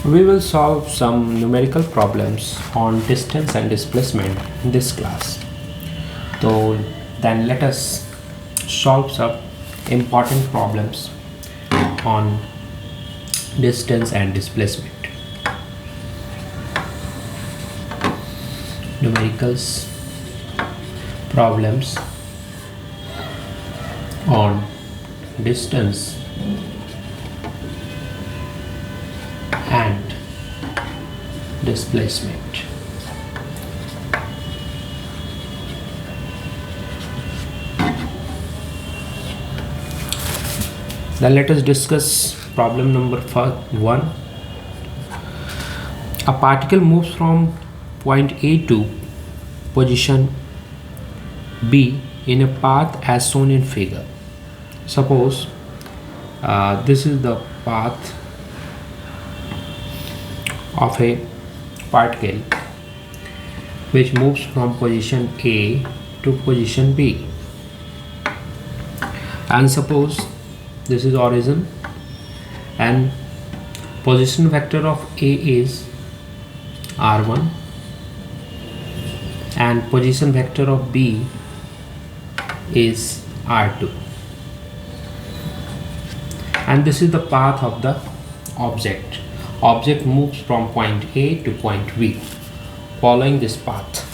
We will solve some numerical problems on distance and displacement in this class. So then let us solve some important problems on distance and displacement. Numericals problems on distance and displacement. Then let us discuss problem number 1. A particle moves from point A to position B in a path as shown in figure. Suppose this is the path of a particle which moves from position A to position B, and suppose this is origin and position vector of A is r1 and position vector of B is r2, and this is the path of the object moves from point A to point B following this path.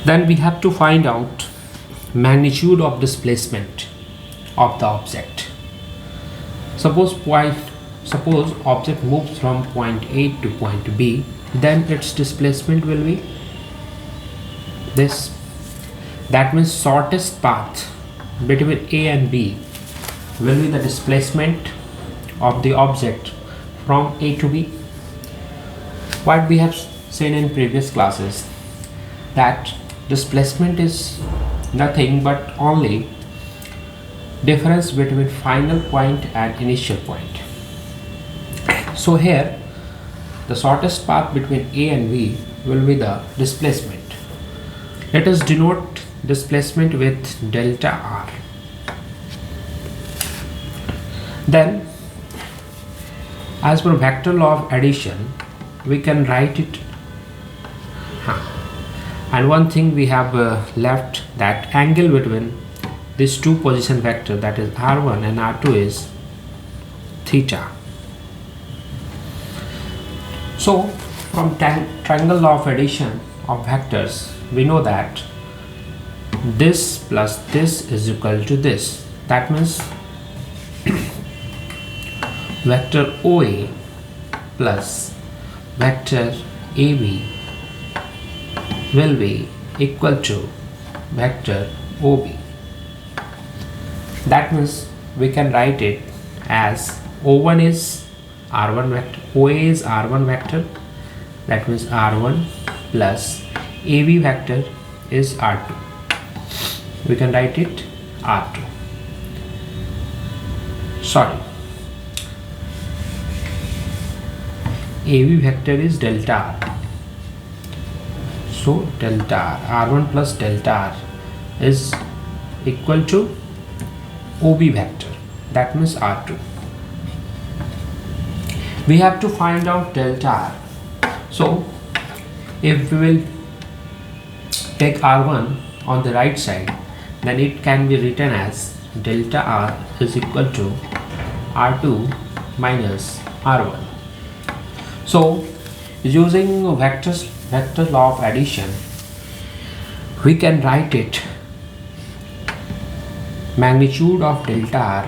Then we have to find out magnitude of displacement of the object. Suppose object moves from point A to point B, then its displacement will be this. That means shortest path between A and B will be the displacement of the object from A to B. What we have seen in previous classes, that displacement is nothing but only difference between final point and initial point. So here the shortest path between A and B will be the displacement. Let us denote displacement with delta r. Then as per vector law of addition we can write it, and one thing we have left, that angle between these two position vector, that is r1 and r2, is theta. So from triangle law of addition of vectors we know that this plus this is equal to this. That means vector OA plus vector AB will be equal to vector OB. That means we can write it as O1 is R1 vector, OA is R1 vector, that means R1 plus AB vector is R2. We can write it R2. Sorry, AB vector is delta R. So delta R, R1 plus delta R is equal to OB vector, that means R2. We have to find out delta R. So if we will take R1 on the right side, then it can be written as delta R is equal to R2 minus R1. So using vector law of addition we can write it magnitude of delta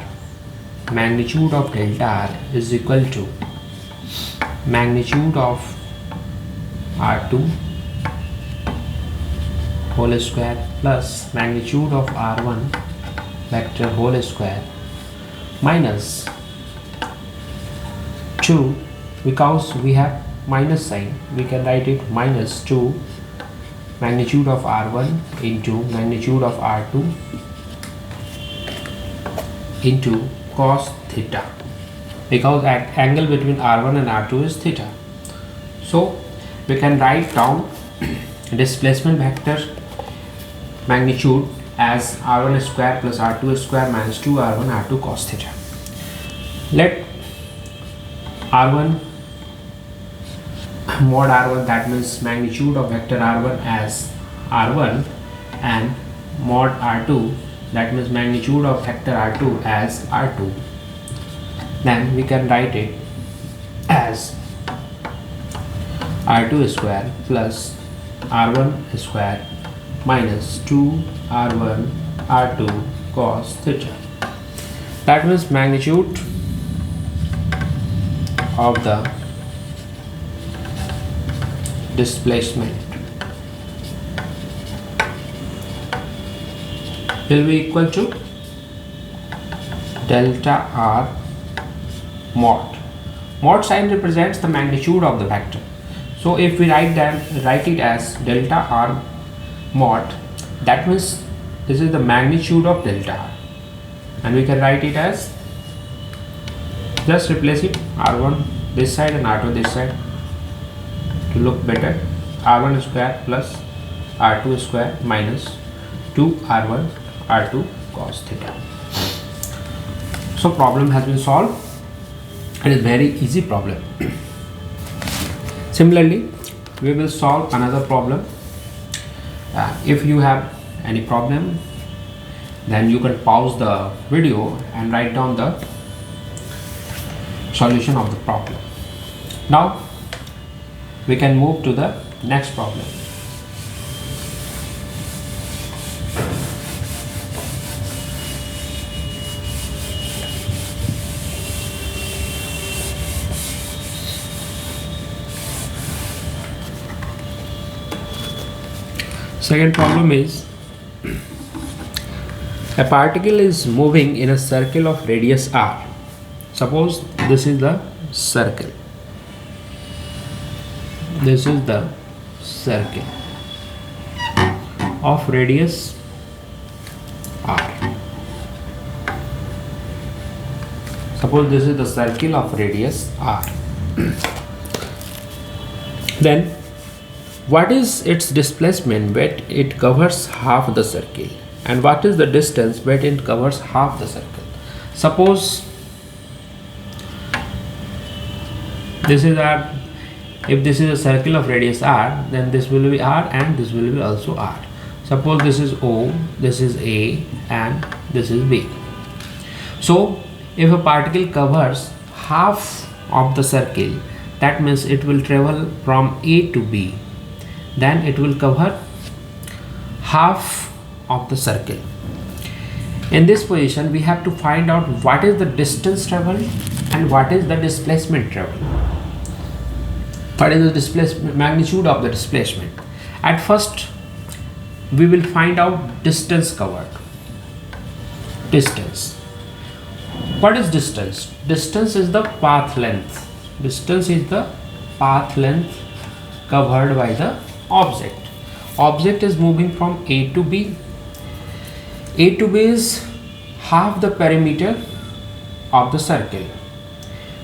R is equal to magnitude of R2 whole square plus magnitude of R1 vector whole square minus 2, because we have minus sign we can write it minus 2 magnitude of R1 into magnitude of R2 into cos theta, because angle between R1 and R2 is theta. So we can write down displacement vector magnitude as r1 square plus r2 square minus 2r1 r2 cos theta. Let r1 mod r1, that means magnitude of vector r1 as r1, and mod r2, that means magnitude of vector r2 as r2. Then we can write it as r2 square plus r1 square minus 2r1 r2 cos theta. That means magnitude of the displacement will be equal to delta r mod. Mod sign represents the magnitude of the vector. So if we write it as delta r mod, that means this is the magnitude of delta r, and we can write it as, just replace it, r1 this side and r2 this side to look better, r1 square plus r2 square minus 2r1 r2 cos theta. So problem has been solved. It is very easy problem. Similarly, we will solve another problem. If you have any problem, then you can pause the video and write down the solution of the problem. Now we can move to the next problem. Second problem is, a particle is moving in a circle of radius r. Suppose this is the circle. This is the circle of radius r. Suppose this is the circle of radius r. Then what is its displacement when it covers half the circle, and what is the distance when it covers half the circle? Suppose this is r. If this is a circle of radius r, then this will be r and this will be also r. Suppose this is O, this is A, and this is B. So if a particle covers half of the circle, that means it will travel from A to B, then it will cover half of the circle. In this position, we have to find out what is the distance traveled and what is the displacement traveled. What is the displacement, magnitude of the displacement? At first, we will find out distance covered. Distance. What is distance? Distance is the path length. Distance is the path length covered by the object. Object is moving from A to B. A to B is half the perimeter of the circle.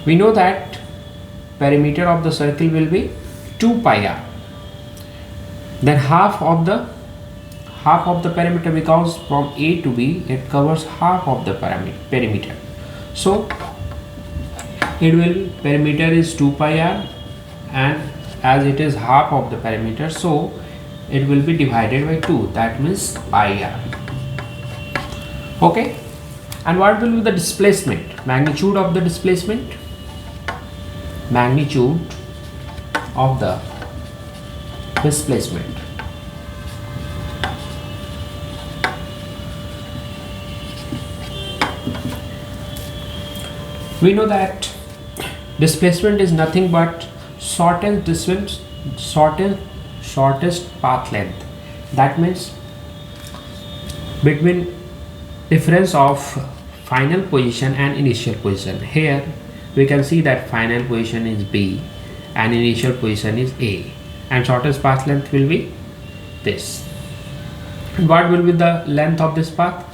We know that perimeter of the circle will be 2 pi r. Then half of the perimeter, because from A to B it covers half of the perimeter. So it will, perimeter is 2 pi r, and as it is half of the perimeter, so it will be divided by 2, that means pi r. Okay, and what will be the displacement? Magnitude of the displacement? Magnitude of the displacement. We know that displacement is nothing but shortest distance, shortest path length. That means between difference of final position and initial position. Here we can see that final position is B and initial position is A, and shortest path length will be this. And what will be the length of this path?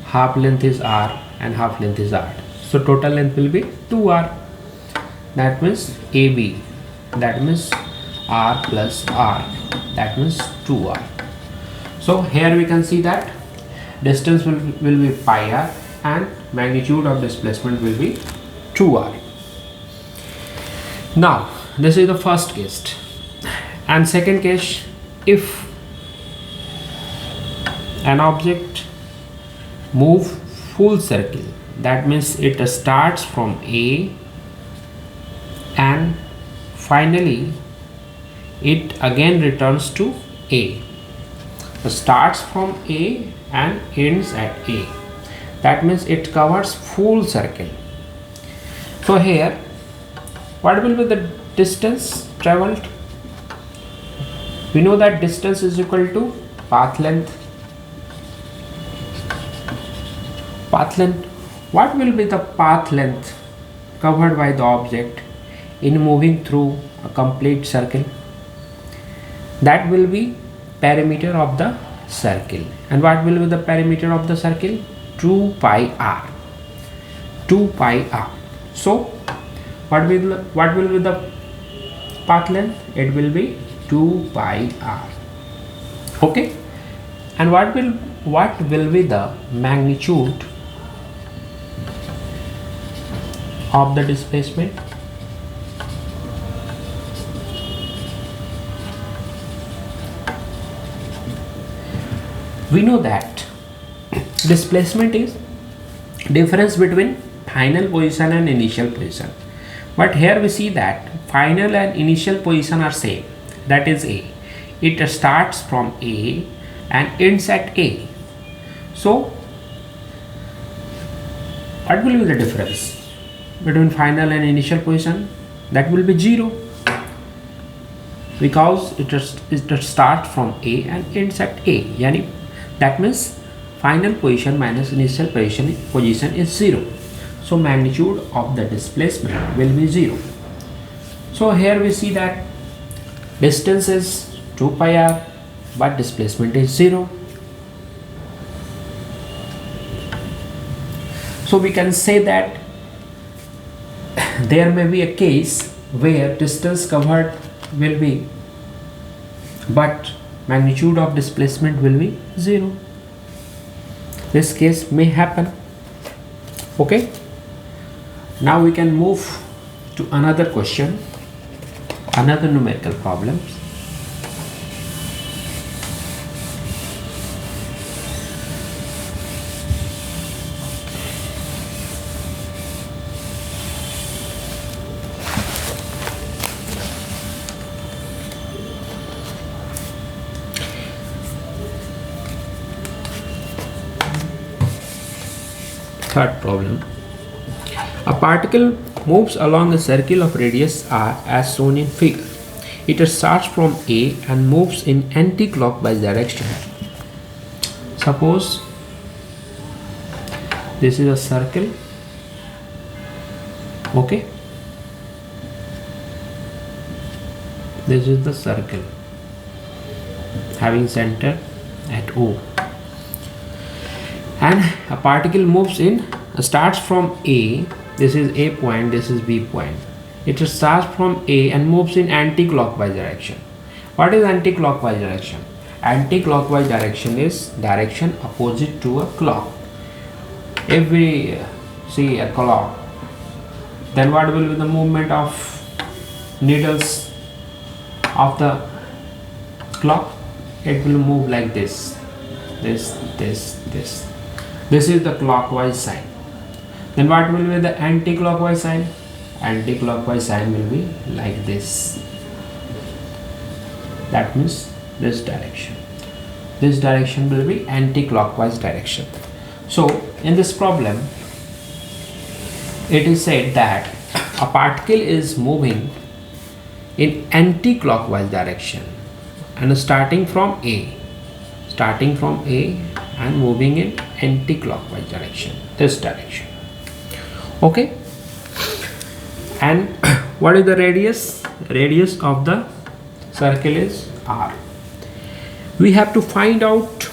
Half length is r and half length is r. So total length will be 2r. That means AB. That means r plus r. That means 2r. So here we can see that distance will be pi r and magnitude of displacement will be 2r. Now This is the first case. And second case, if an object move full circle, that means it starts from A and finally it again returns to A. So starts from A and ends at A. That means it covers full circle. So here, what will be the distance traveled? We know that distance is equal to path length. Path length. What will be the path length covered by the object in moving through a complete circle? That will be perimeter of the circle. And what will be the perimeter of the circle? 2 pi r. 2 pi r. So what will be the path length? It will be 2 pi r. Okay. And what will be the magnitude of the displacement? We know that displacement is difference between final position and initial position, but here we see that final and initial position are same, that is A. It starts from A and ends at A. So what will be the difference between final and initial position? That will be 0, because it starts from A and ends at A. Yani, that means final position minus initial position is 0. So magnitude of the displacement will be 0. So here we see that distance is 2 pi r, but displacement is 0. So we can say that there may be a case where distance covered will be, but magnitude of displacement will be 0. This case may happen. Okay. Now we can move to another question, another numerical problem. Third problem. A particle moves along a circle of radius r as shown in figure. It starts from A and moves in anti-clockwise direction. Suppose this is a circle. Okay. This is the circle having center at O. And a particle starts from A. This is A point, this is B point. It starts from A and moves in anti-clockwise direction. What is anti-clockwise direction? Anti-clockwise direction is direction opposite to a clock. If we see a clock, then what will be the movement of needles of the clock? It will move like this. This is the clockwise sign. Then what will be the anti-clockwise sign? Anti-clockwise sign will be like this. That means this direction. This direction will be anti-clockwise direction. So in this problem, it is said that a particle is moving in anti-clockwise direction and starting from A and moving in anti-clockwise direction, this direction. Okay. And what is the radius? Radius of the circle is r. We have to find out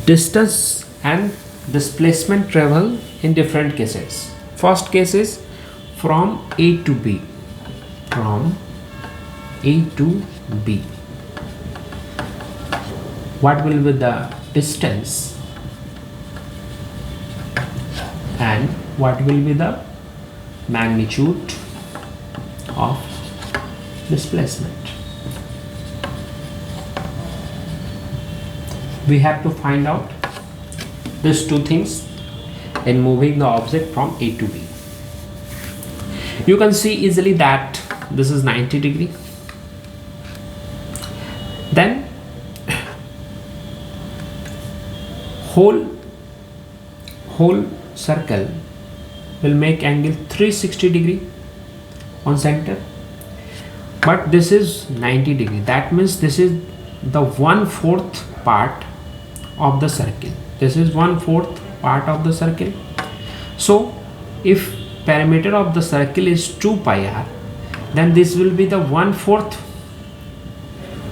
distance and displacement travel in different cases. First case is from A to B. From A to B. What will be the distance and what will be the magnitude of displacement. We have to find out these two things in moving the object from A to B. You can see easily that this is 90 degree. Then whole circle will make angle 360 degree on center, but this is 90 degree. That means this is the 1/4 part of the circle. This is 1/4 part of the circle. So if perimeter of the circle is 2 pi r, then this will be the 1/4.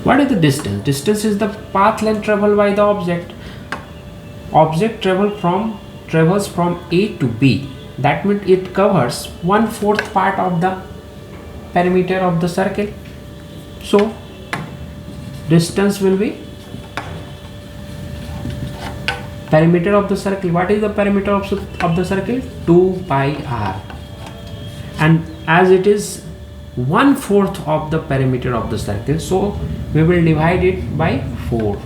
What is the distance? Distance is the path length traveled by the object. Object travels from A to B. That means it covers 1/4 part of the perimeter of the circle. So distance will be perimeter of the circle. What is the perimeter of the circle? 2 pi r, and as it is 1/4 of the perimeter of the circle, so we will divide it by 4.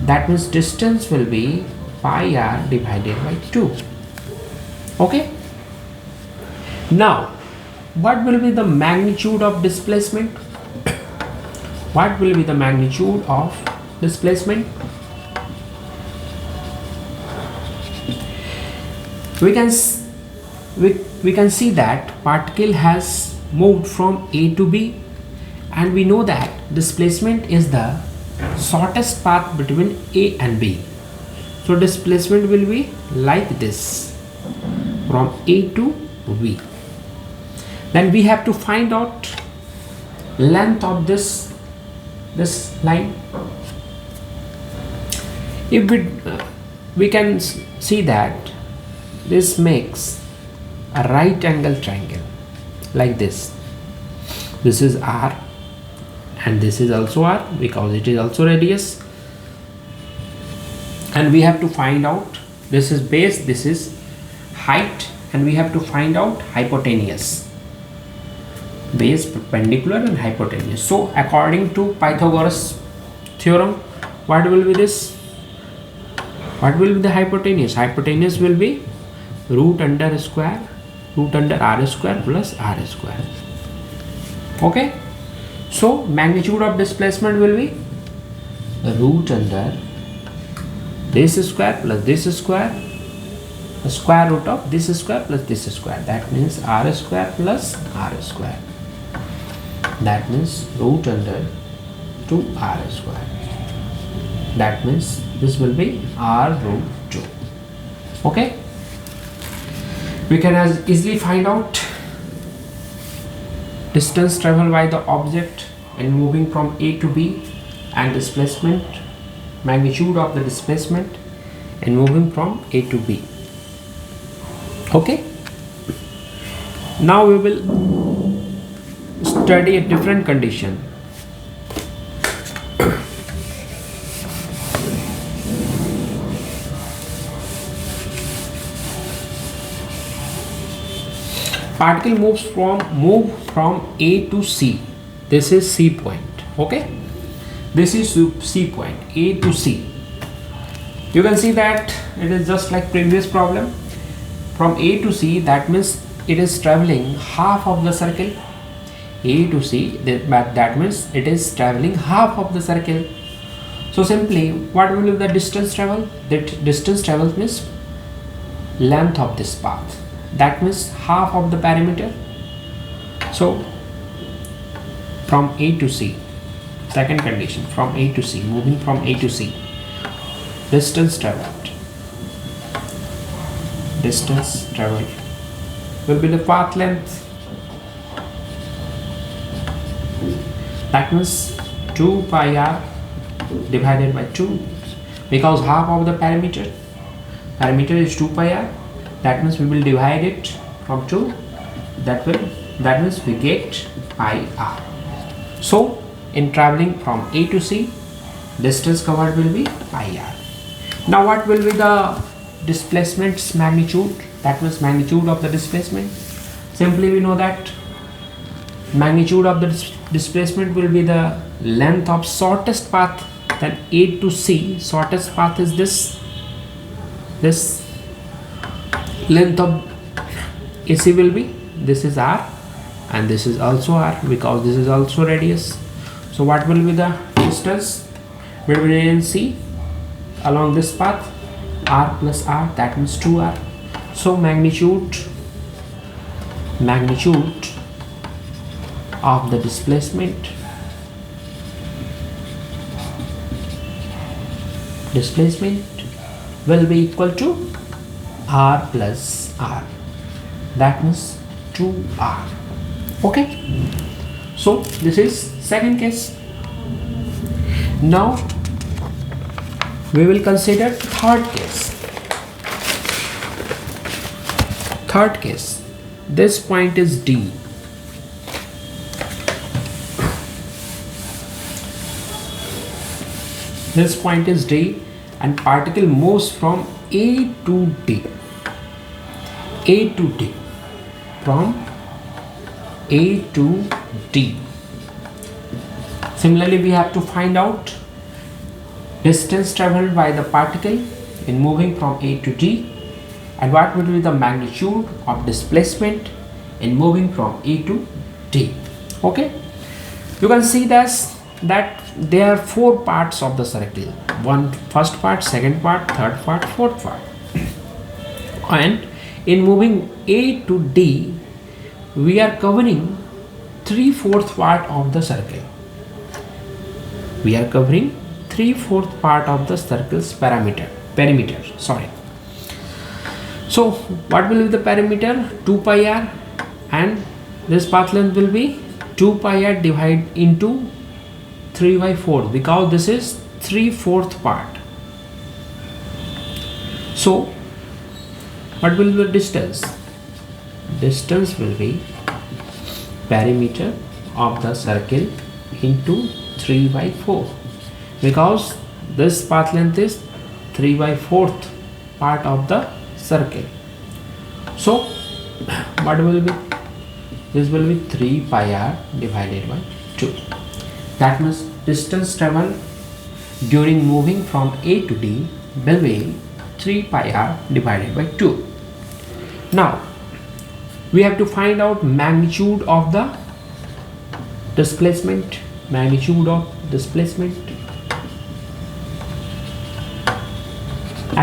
That means distance will be pi r divided by 2. Okay, now what will be the magnitude of displacement? What will be the magnitude of displacement? We can see that particle has moved from A to B, and we know that displacement is the shortest path between A and B. So displacement will be like this, from A to B. Then we have to find out length of this line. If we can see that this makes a right angle triangle like this. This is R, and this is also R because it is also radius. And we have to find out, this is base, this is height, and we have to find out hypotenuse. Base, perpendicular, and hypotenuse. So according to Pythagoras theorem, what will be this? What will be the hypotenuse? Hypotenuse will be root under r square plus r square. Okay, so magnitude of displacement will be root under this square plus this square, the square root of this square plus this square. That means r square plus r square. That means root under 2r square. That means this will be r root 2. Okay, we can as easily find out distance traveled by the object in moving from A to B, and displacement, magnitude of the displacement in moving from A to B. Okay, now we will study a different condition. Particle move from A to C. This is C point. Okay, this is C point, A to C. You can see that it is just like previous problem. From A to C, that means it is traveling half of the circle. A to C, that means it is traveling half of the circle. So simply, what will be the distance travel? That distance travel means length of this path. That means half of the perimeter. So from A to C, second condition, from A to C, moving from A to C, distance traveled will be the path length. That means 2 pi r divided by 2, because half of the perimeter is 2 pi r. That means we will divide it from 2. That means we get pi r. So in traveling from A to C, distance covered will be pi r. Now what will be the displacement's magnitude? That means magnitude of the displacement. Simply we know that Magnitude of the displacement will be the length of shortest path. Then A to C, shortest path is this length of AC will be, this is R and this is also R because this is also radius. So what will be the distance between A and C along this path? R plus R, that means 2R. So magnitude of the displacement will be equal to R plus R, that means 2R. Okay, so this is second case. Now we will consider third case. This point is D. This point is D and particle moves from A to D. From A to D. Similarly, we have to find out distance traveled by the particle in moving from A to D, and what would be the magnitude of displacement in moving from A to D. Okay, you can see that there are 4 parts of the circle. First part, second part, third part, fourth part. And in moving A to D, we are covering 3/4 part of the circle. We are covering 3/4 part of the circle's perimeter. Sorry. So what will be the perimeter? 2 pi r, and this path length will be 2 pi r divided into 3/4 because this is 3/4 part. So what will be the distance? Distance will be perimeter of the circle into 3/4 because this path length is 3/4 part of the circle. So what will be? This will be 3 pi r divided by 2. That means distance traveled during moving from A to D will be 3 pi r divided by 2. Now we have to find out magnitude of the displacement. And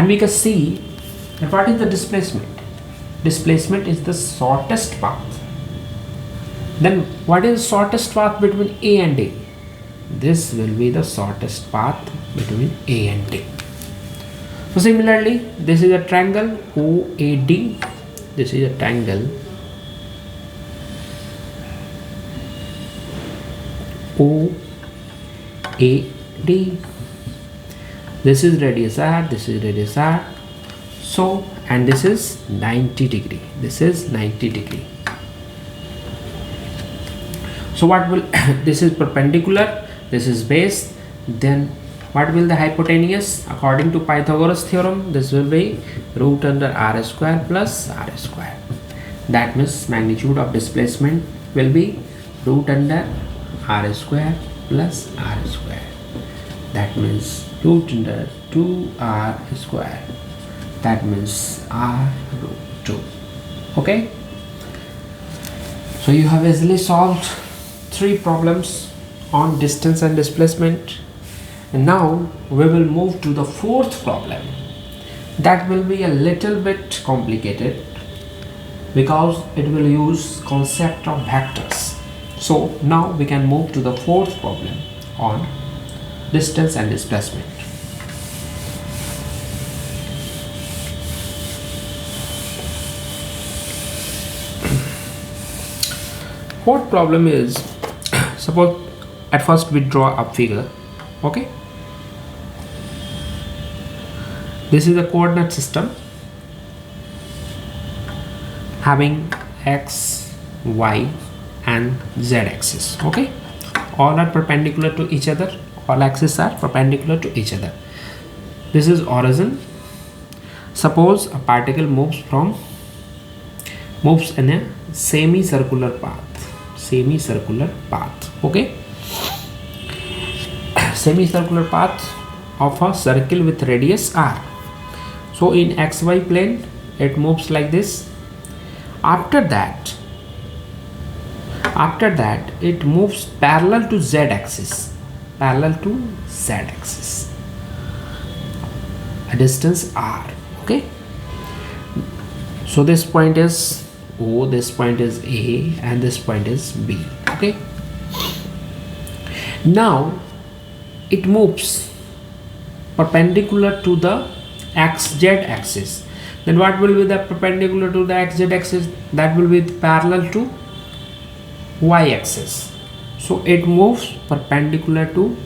we can see that what is the displacement? Displacement is the shortest path. Then what is the shortest path between A and D? This will be the shortest path between A and D. So similarly, this is a triangle OAD. This is a triangle OAD. This is radius R, this is radius R. So, and this is 90 degree. This is 90 degree. So what will this is perpendicular, this is base. Then what will the hypotenuse? According to Pythagoras theorem, this will be root under r square plus r square. That means magnitude of displacement will be root under r square plus r square. That means root under 2r square. That means r root 2. Okay, so you have easily solved 3 problems on distance and displacement. And now we will move to the 4th problem. That will be a little bit complicated because it will use concept of vectors. So now we can move to the 4th problem on distance and displacement. Fourth problem is, suppose at first we draw a figure. Okay, this is a coordinate system having x, y and z axis. Okay, all are perpendicular to each other. All axes are perpendicular to each other. This is origin. Suppose a particle moves in a semicircular path. semicircular path. Okay, semicircular path of a circle with radius r. So in xy plane it moves like this. After that it moves parallel to z axis, a distance r. Okay, so this point is O, this point is A, and this point is B. Okay, now it moves perpendicular to the xz axis. Then what will be the perpendicular to the xz axis? That will be parallel to y axis. So it moves perpendicular to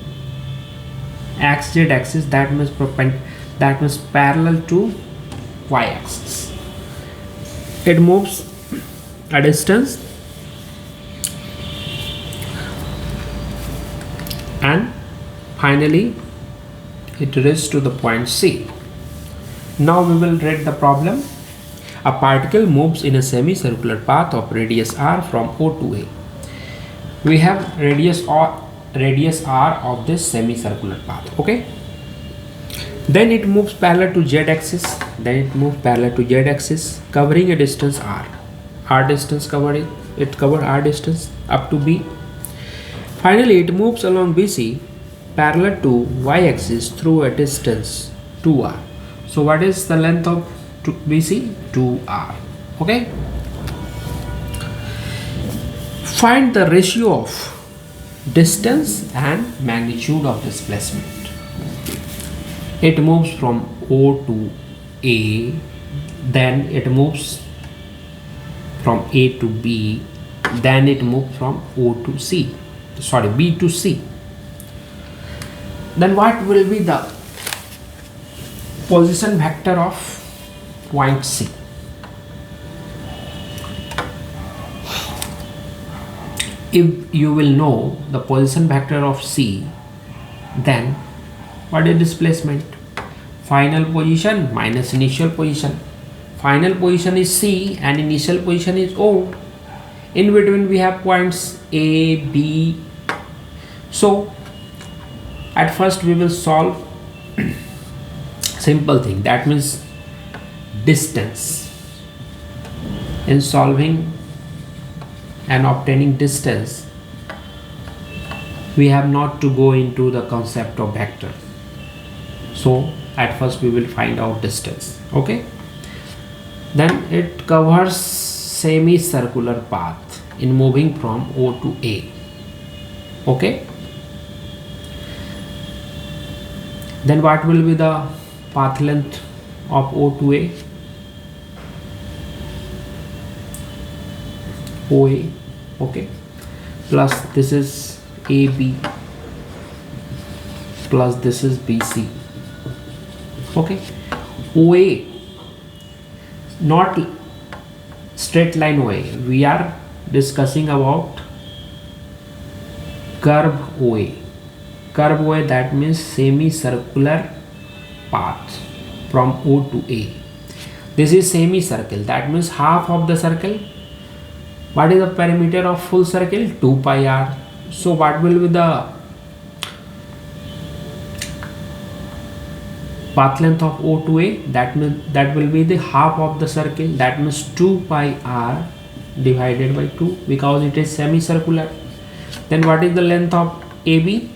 xz axis, that means parallel to y axis. It moves a distance and finally it reaches to the point C. Now we will read the problem. A particle moves in a semicircular path of radius r from O to A. We have radius r of this semicircular path. Okay, then it moves parallel to z axis, covering a distance r distance covered r distance up to B. Finally it moves along BC parallel to y axis through a distance 2r. So what is the length of BC? 2r. Okay, find the ratio of distance and magnitude of displacement. It moves from O to A, then it moves from A to B, then it moves from B to C. Then what will be the position vector of point C? If you will know the position vector of C, then what is displacement? Final position minus initial position. Final position is C and initial position is O. In between we have points A, B. So at first we will solve simple thing, that means distance. In solving and obtaining distance, we have not to go into the concept of vector. So at first we will find out distance. Okay, then it covers semicircular path in moving from O to A. Okay, then what will be the path length of O to A? OA. Okay, plus this is AB plus this is BC. Okay, OA, not straight line OA, we are discussing about curve OA. Curve OA, that means semicircular path from O to A. This is semicircle, that means half of the circle. What is the perimeter of full circle? 2 pi r. So what will be the path length of O to A? That will be the half of the circle, that means 2 pi r divided by 2, because it is semicircular. Then what is the length of AB?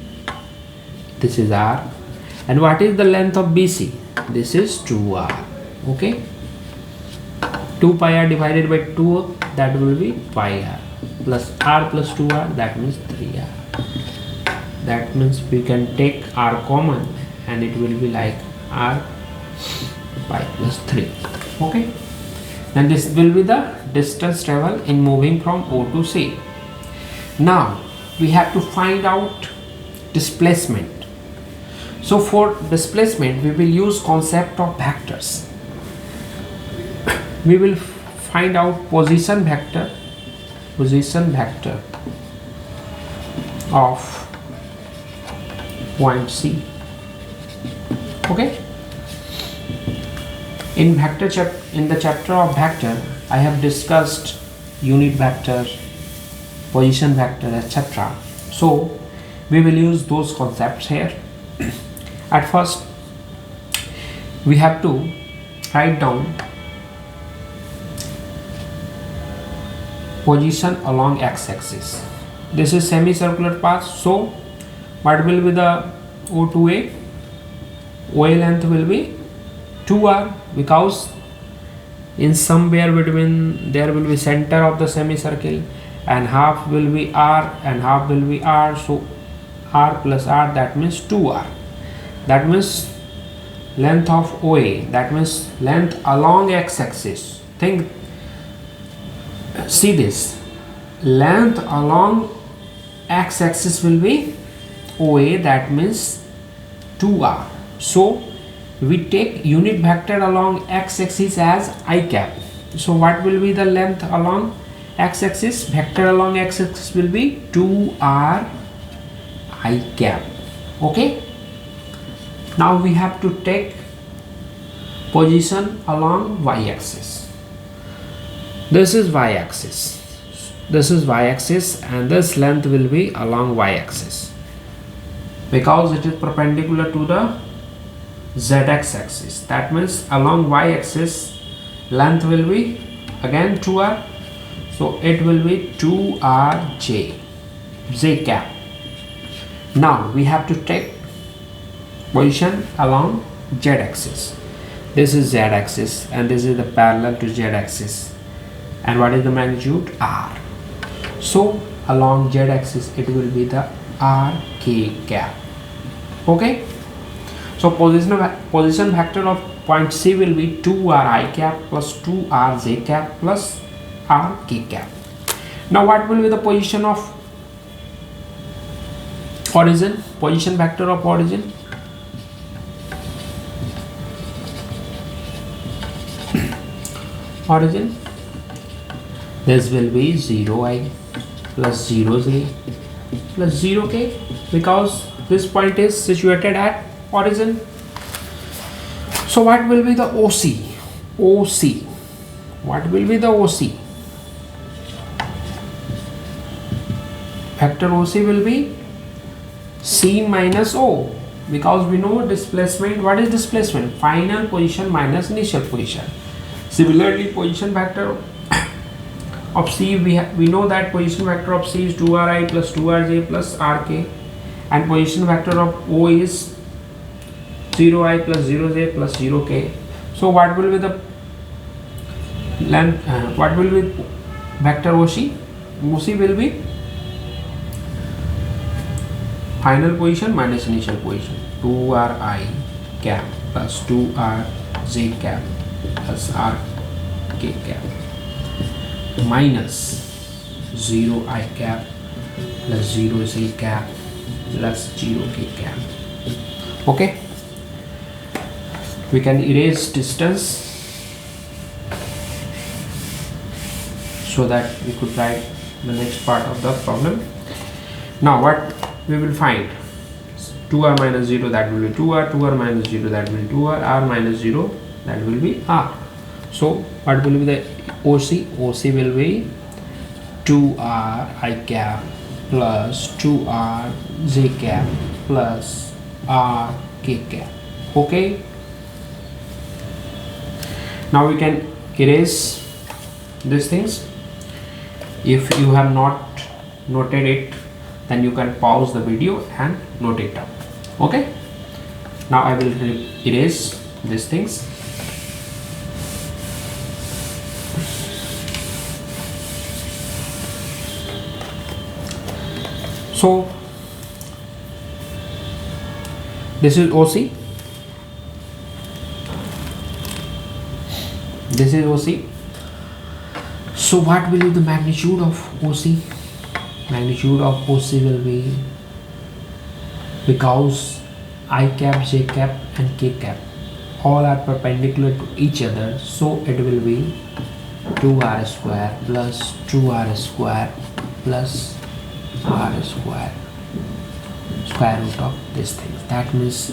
This is r. And what is the length of BC? This is 2r. Okay, 2 pi r divided by 2, that will be pi r plus 2r, that means 3r. That means we can take r common and it will be like r pi plus 3. Okay, then this will be the distance travel in moving from O to C. Now we have to find out displacement. So for displacement we will use concept of vectors. We will find out position vector of point C. Okay, in the chapter of vector I have discussed unit vector, position vector, etc. So we will use those concepts here. At first we have to write down position along x-axis. This is semicircular path, so what will be the O to A? OA length will be 2r, because in somewhere between there will be center of the semicircle, and half will be r and half will be r, so r plus r, that means 2r. That means length of OA, that means length along x-axis. Think, see this, length along x-axis will be OA, that means 2r. So we take unit vector along x-axis as I cap. So what will be the length along x-axis? Vector along x-axis will be 2r I cap. Okay. Now we have to take position along y-axis. This is y-axis. This is y-axis, and this length will be along y-axis because it is perpendicular to the zx axis. That means along y-axis length will be again 2r, so it will be 2rj, j cap. Now we have to take position along z-axis. This is z-axis and this is the parallel to z-axis, and what is the magnitude? R. So along z-axis it will be the rk cap. Okay. So position vector of point C will be 2r cap plus 2r cap plus rk cap. Now what will be the position of origin? Position vector of origin. Origin, this will be 0i plus 0j plus 0k, because this point is situated at origin. So what will be the OC? OC. What will be the OC? Vector OC will be C minus O, because we know displacement. What is displacement? Final position minus initial position. Similarly, position vector of C, we know that position vector of C is 2ri plus 2rj plus rk, and position vector of O is 0i plus 0j plus 0k. So what will be the length? What will be vector OC? OC will be final position minus initial position, 2ri cap plus 2rj cap plus rk cap minus 0i cap plus 0j cap plus 0k cap. Okay, we can erase distance so that we could write the next part of the problem. Now what we will find? 2r minus 0, that will be 2r, 2r minus 0, that will be 2r, r minus 0, that will be r. So what will be the OC? OC will be 2r I cap plus 2r j cap plus r k cap. Okay, now we can erase these things. If you have not noted it, then you can pause the video and note it down. Okay, now I will erase these things. So this is OC, this is OC. So what will be the magnitude of OC? Magnitude of OC will be, because I cap, j cap and k cap all are perpendicular to each other, so it will be 2r square plus 2r square plus r square, square root of this thing. That means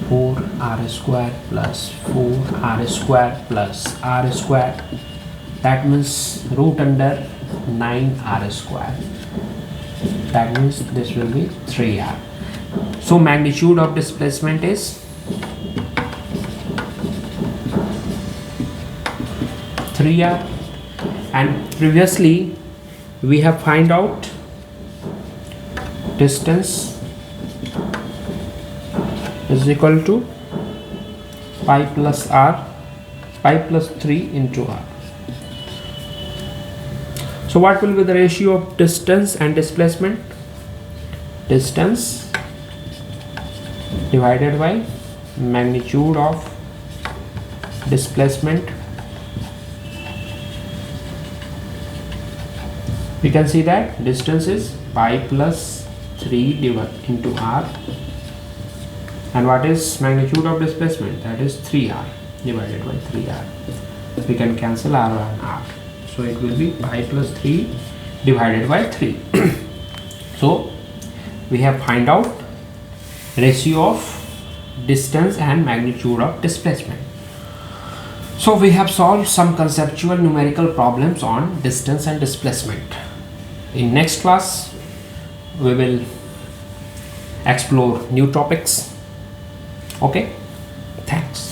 4r square plus 4r square plus r square that means root under 9r square. That means this will be 3r. So magnitude of displacement is 3r, and previously we have find out distance is equal to pi plus r, pi plus 3 into r. So what will be the ratio of distance and displacement? Distance divided by magnitude of displacement. We can see that distance is pi plus 3 divided into r, and what is magnitude of displacement? That is 3r divided by 3r. We can cancel r and r, so it will be pi plus 3 divided by 3. So we have find out ratio of distance and magnitude of displacement. So we have solved some conceptual numerical problems on distance and displacement. In next class we will explore new topics. Okay, thanks.